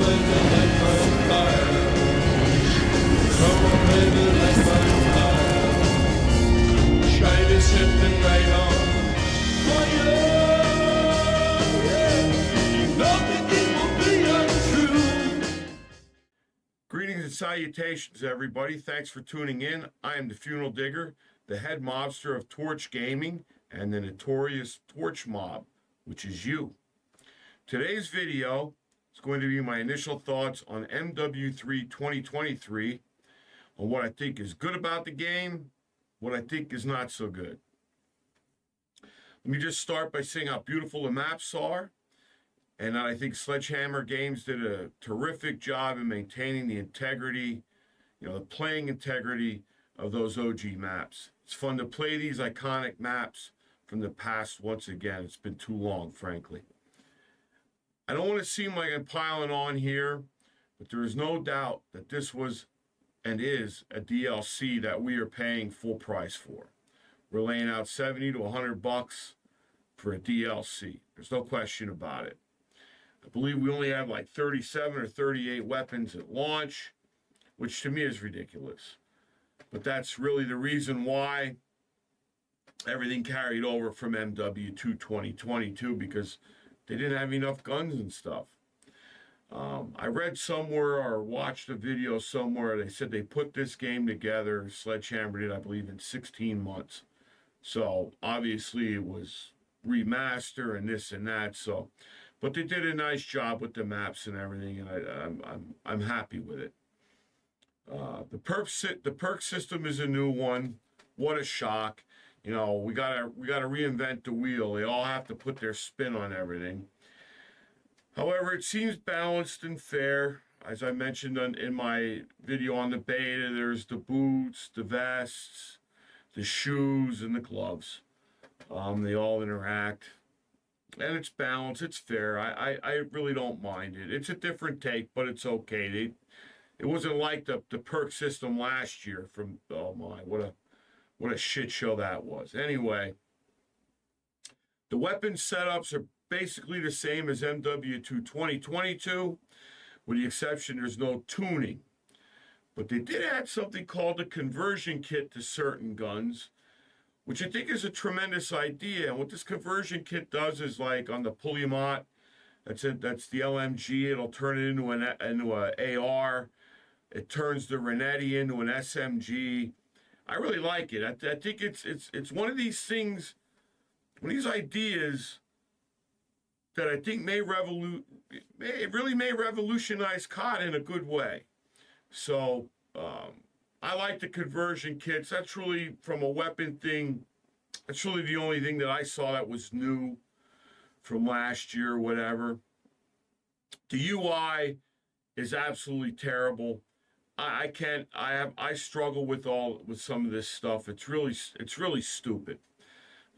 baby, let's burn fire. Come on, baby, let's burn fire. Shiny sitting right on fire. Nothing will be untrue. Greetings and salutations, everybody. Thanks for tuning in. I am the Funeral Digger, the head mobster of Torch Gaming and the notorious Torch Mob, which is you. Today's video is going to be my initial thoughts on MW3 2023, on what I think is good about the game, what I think is not so good. Let me just start by saying how beautiful the maps are, and I think Sledgehammer Games did a terrific job in maintaining the integrity, the playing integrity of those OG maps. It's fun to play these iconic maps from the past once again. It's been too long, frankly. I don't want to seem like I'm piling on here, but there is no doubt that this was and is a DLC that we are paying full price for. We're laying out $70 to $100 for a DLC. There's no question about it. I believe we only have like 37 or 38 weapons at launch, which to me is ridiculous. But that's really the reason why everything carried over from MW2 2022, because they didn't have enough guns and stuff. I read somewhere or watched a video somewhere, they said they put this game together, Sledgehammer did, I believe, in 16 months. So obviously it was remaster and this and that. But they did a nice job with the maps and everything, and I'm happy with it. The perk system is a new one. What a shock! We gotta reinvent the wheel. They all have to put their spin on everything. However, it seems balanced and fair. As I mentioned in my video on the beta, there's the boots, the vests, the shoes, and the gloves. They all interact. And it's balanced, it's fair. I really don't mind it. It's a different take, but it's okay. It wasn't like the perk system last year from, oh my, what a shit show that was. Anyway, the weapon setups are basically the same as MW2 2022, with the exception there's no tuning. But they did add something called a conversion kit to certain guns, which I think is a tremendous idea. And what this conversion kit does is, like on the Pulimat, that's the LMG. It'll turn it into an AR. It turns the Renetti into an SMG. I really like it. I think it's one of these things, one of these ideas that I think may revolutionize COD in a good way. So I like the conversion kits. That's really, from a weapon thing, that's really the only thing that I saw that was new from last year or whatever. The UI is absolutely terrible. I struggle with some of this stuff. It's really stupid.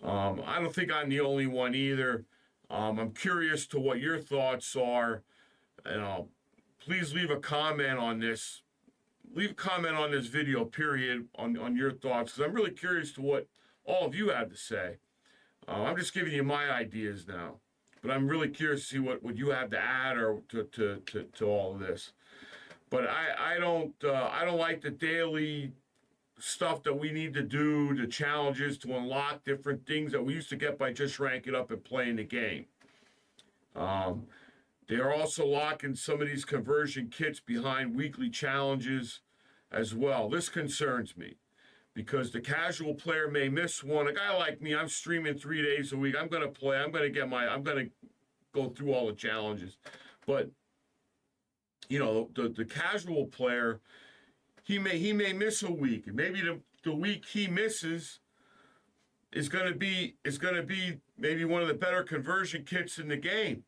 I don't think I'm the only one either. I'm curious to what your thoughts are. Please leave a comment on this. Leave a comment on this video, period, on your thoughts, because I'm really curious to what all of you have to say. I'm just giving you my ideas now, but I'm really curious to see what you have to add or to all of this. But I don't like the daily stuff that we need to do, the challenges to unlock different things that we used to get by just ranking up and playing the game. They are also locking some of these conversion kits behind weekly challenges as well. This concerns me because the casual player may miss one. A guy like me, I'm streaming 3 days a week. I'm going to play. I'm going to go through all the challenges. But, the casual player, he may miss a week. And maybe the week he misses is going to be maybe one of the better conversion kits in the game.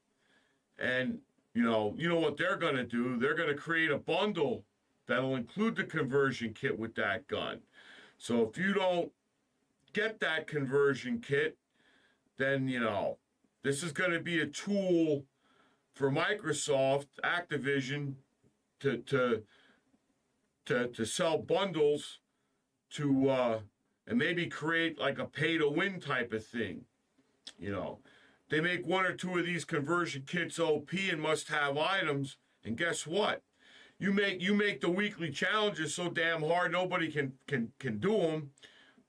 And, you know what they're going to do? They're going to create a bundle that'll include the conversion kit with that gun. So if you don't get that conversion kit, then, this is going to be a tool for Microsoft, Activision, to sell bundles and maybe create like a pay-to-win type of thing, They make one or two of these conversion kits OP and must-have items, And guess what? You make the weekly challenges so damn hard nobody can do them.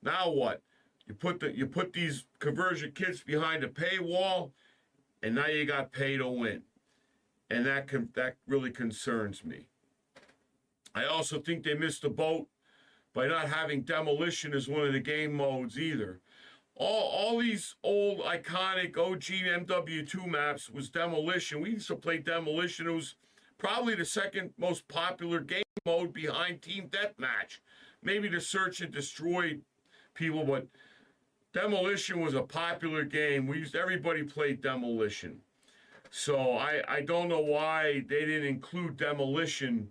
Now what? You put these conversion kits behind a paywall, and now you got pay to win, and that really concerns me. I also think they missed the boat by not having demolition as one of the game modes either. All these old iconic OG MW2 maps was demolition. We used to play demolition. It was probably the second most popular game mode behind Team Deathmatch. Maybe the search and destroy people, but demolition was a popular game. Everybody played demolition. So I don't know why they didn't include demolition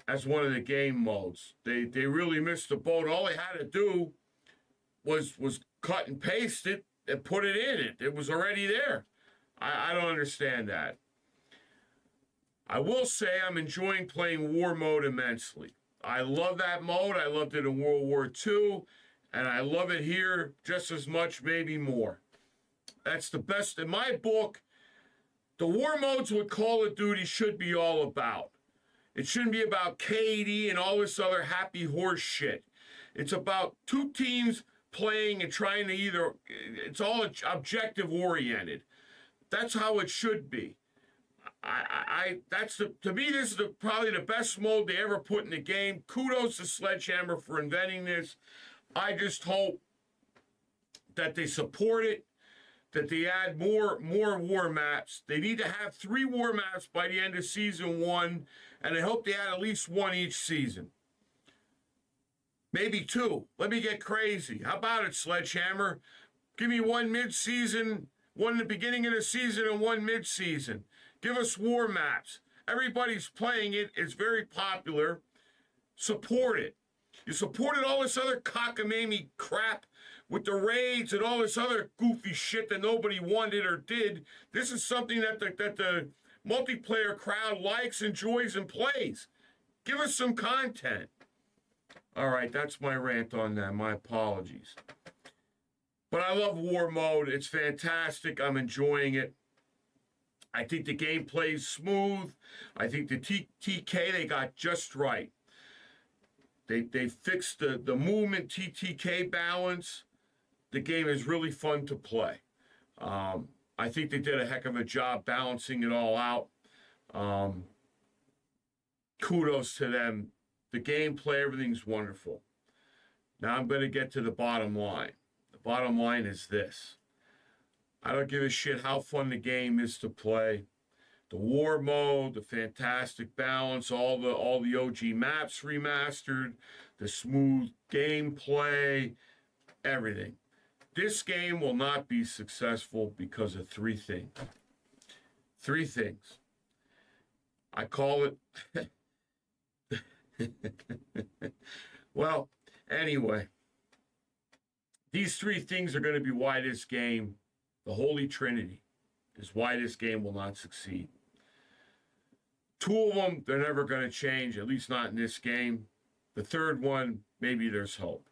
as one of the game modes. They really missed the boat. All they had to do was cut and paste it and put it in it. It was already there. I don't understand that. I will say I'm enjoying playing War Mode immensely. I love that mode. I loved it in World War II, and I love it here just as much, maybe more. That's the best. In my book, the war modes what Call of Duty should be all about. It shouldn't be about KD and all this other happy horse shit. It's about two teams playing and trying to it's all objective oriented. That's how it should be. To me, this is probably the best mode they ever put in the game. Kudos to Sledgehammer for inventing this. I just hope that they support it, that they add more war maps. They need to have 3 war maps by the end of season 1, and I hope they add at least 1 each season. Maybe 2. Let me get crazy. How about it, Sledgehammer? Give me 1 mid-season, 1 in the beginning of the season, and 1 mid-season. Give us war maps. Everybody's playing it. It's very popular. Support it. You supported all this other cockamamie crap with the raids and all this other goofy shit that nobody wanted or did. This is something that the multiplayer crowd likes, enjoys, and plays. Give us some content. All right, that's my rant on that. My apologies. But I love War Mode. It's fantastic. I'm enjoying it. I think the gameplay is smooth. I think the TTK they got just right. They fixed the movement TTK balance. The game is really fun to play. I think they did a heck of a job balancing it all out. Kudos to them. The gameplay, everything's wonderful. Now I'm going to get to the bottom line. The bottom line is this. I don't give a shit how fun the game is to play. The war mode, the fantastic balance, all the OG maps remastered, the smooth gameplay, everything. This game will not be successful because of 3 things. 3 things. I call it... Well, anyway. These 3 things are going to be why this game, the Holy Trinity, is why this game will not succeed. 2 of them, they're never going to change, at least not in this game. The 3rd one, maybe there's hope.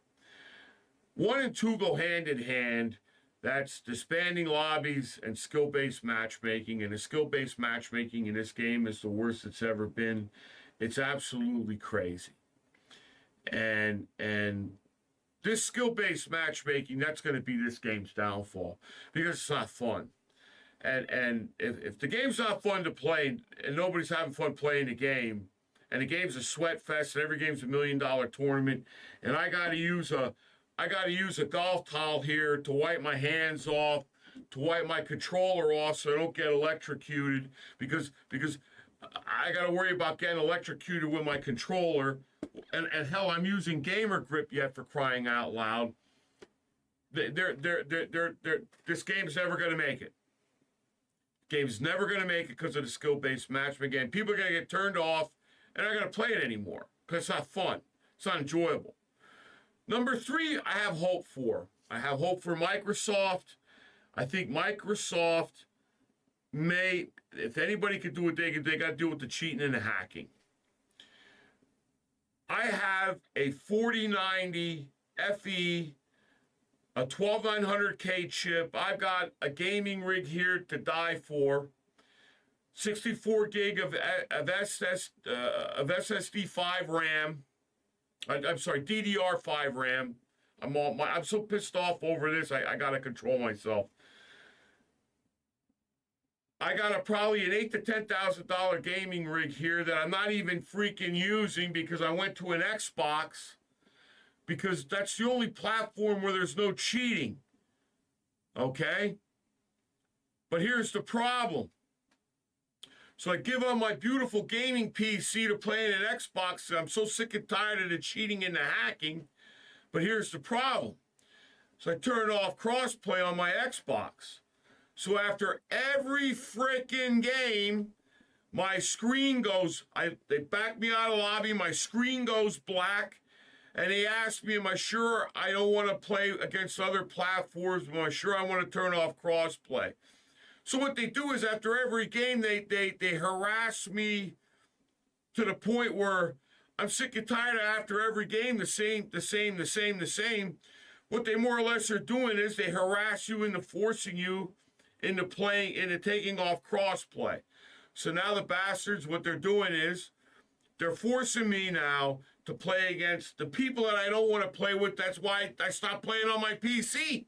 1 and 2 go hand in hand. That's disbanding lobbies and skill-based matchmaking. And the skill-based matchmaking in this game is the worst it's ever been. It's absolutely crazy. And this skill-based matchmaking, that's going to be this game's downfall because it's not fun. And if the game's not fun to play and nobody's having fun playing the game, and the game's a sweat fest and every game's $1 million tournament, and I got to use a golf towel here to wipe my hands off, to wipe my controller off so I don't get electrocuted because I got to worry about getting electrocuted with my controller. And hell, I'm using gamer grip yet, for crying out loud. This game's never going to make it. Game's never going to make it because of the skill-based matchmaking game. People are going to get turned off and they're going to play it anymore because it's not fun. It's not enjoyable. Number 3, I have hope for. I have hope for Microsoft. I think Microsoft may, if anybody could do it, they got to do with the cheating and the hacking. I have a 4090 FE, a 12900K chip. I've got a gaming rig here to die for. 64 gig of SSD5 RAM. I'm sorry, DDR5 RAM. I'm so pissed off over this. I gotta control myself. I got probably an $8,000 to $10,000 gaming rig here that I'm not even freaking using because I went to an Xbox because that's the only platform where there's no cheating. Okay? But here's the problem. So I give up my beautiful gaming PC to play in an Xbox. I'm so sick and tired of the cheating and the hacking. But here's the problem. So I turn off crossplay on my Xbox. So after every frickin' game, my screen goes, they back me out of the lobby, my screen goes black, and they ask me, am I sure I don't want to play against other platforms? Am I sure I want to turn off crossplay? So what they do is after every game, they harass me to the point where I'm sick and tired of after every game, the same. What they more or less are doing is they harass you into forcing you into taking off crossplay. So now the bastards, what they're doing is they're forcing me now to play against the people that I don't want to play with. That's why I stopped playing on my PC.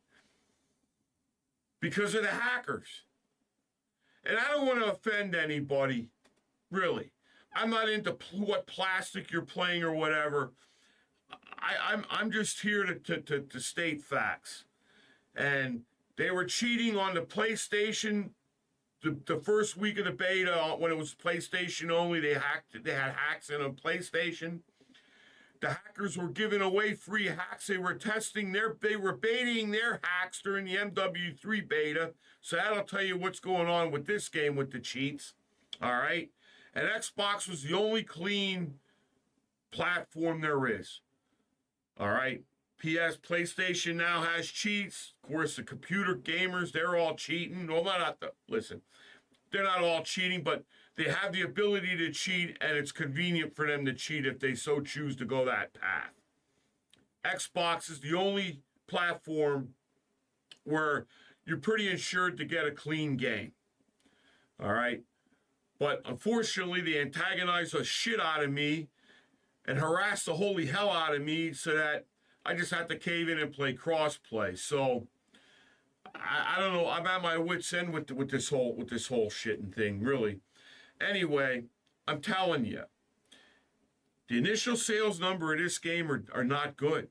Because of the hackers. And I don't want to offend anybody, really. I'm not into what plastic you're playing or whatever. I'm just here to state facts. And they were cheating on the PlayStation the first week of the beta when it was PlayStation only. They had hacks in a PlayStation. The hackers were giving away free hacks. They were baiting their hacks during the MW3 beta. So that'll tell you what's going on with this game with the cheats. All right. And Xbox was the only clean platform there is. All right. PlayStation now has cheats. Of course, the computer gamers, they're all cheating. Well, listen, they're not all cheating, but they have the ability to cheat, and it's convenient for them to cheat if they so choose to go that path. Xbox is the only platform where you're pretty insured to get a clean game. All right? But unfortunately, they antagonize the shit out of me and harass the holy hell out of me so that I just have to cave in and play crossplay. So I don't know. I'm at my wit's end with this whole shitting thing, really. Anyway, I'm telling you, the initial sales number of this game are not good.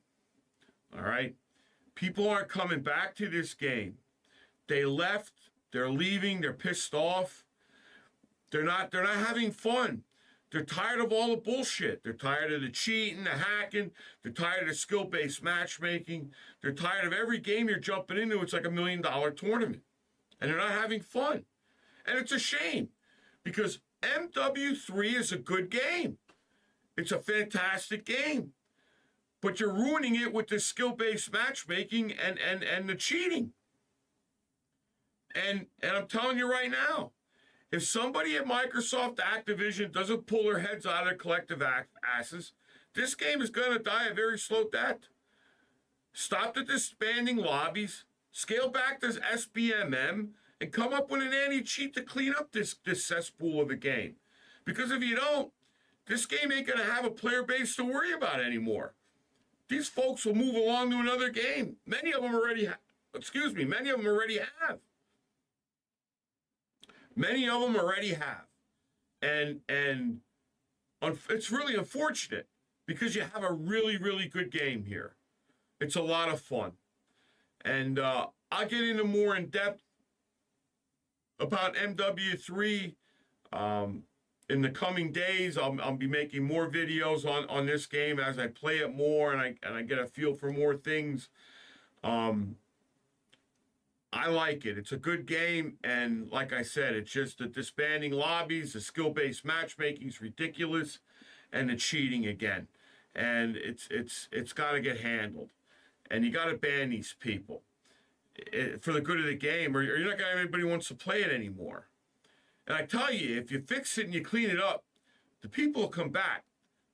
All right, people aren't coming back to this game. They left. They're leaving. They're pissed off. They're not having fun. They're tired of all the bullshit. They're tired of the cheating, the hacking. They're tired of the skill-based matchmaking. They're tired of every game you're jumping into. It's like $1 million tournament. And they're not having fun. And it's a shame because MW3 is a good game. It's a fantastic game. But you're ruining it with the skill-based matchmaking and the cheating. And I'm telling you right now, if somebody at Microsoft Activision doesn't pull their heads out of their collective asses, this game is going to die a very slow death. Stop the disbanding lobbies, scale back this SBMM, and come up with an anti-cheat to clean up this cesspool of a game. Because if you don't, this game ain't going to have a player base to worry about anymore. These folks will move along to another game. Many of them already have. Many of them already have. And it's really unfortunate because you have a really, really good game here. It's a lot of fun. And I'll get into more in depth about MW3 in the coming days. I'll be making more videos on this game as I play it more and I get a feel for more things. I like it. It's a good game, and like I said, it's just the disbanding lobbies, the skill-based matchmaking is ridiculous, and the cheating again. And it's got to get handled, and you got to ban these people for the good of the game, or you're not going to have anybody who wants to play it anymore. And I tell you, if you fix it and you clean it up, the people will come back.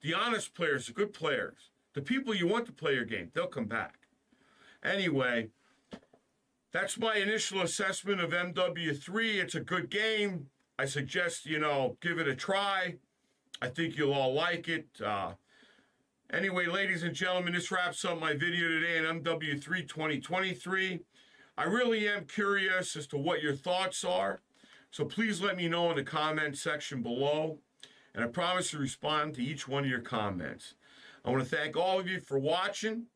The honest players, the good players, the people you want to play your game, they'll come back. Anyway, that's my initial assessment of MW3. It's a good game. I suggest, give it a try. I think you'll all like it. Anyway, ladies and gentlemen, this wraps up my video today in MW3 2023. I really am curious as to what your thoughts are. So please let me know in the comment section below. And I promise to respond to each one of your comments. I want to thank all of you for watching.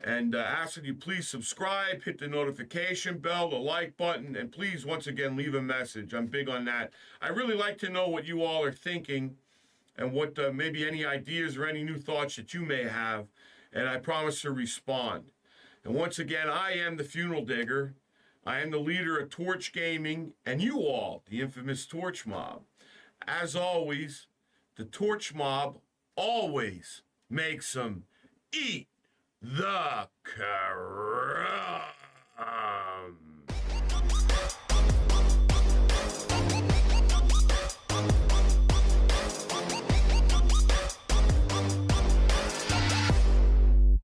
And ask that you please subscribe, hit the notification bell, the like button, and please, once again, leave a message. I'm big on that. I really like to know what you all are thinking and what maybe any ideas or any new thoughts that you may have, and I promise to respond. And once again, I am the Funeral Digger. I am the leader of Torch Gaming, and you all, the infamous Torch Mob. As always, the Torch Mob always makes them eat the carrot.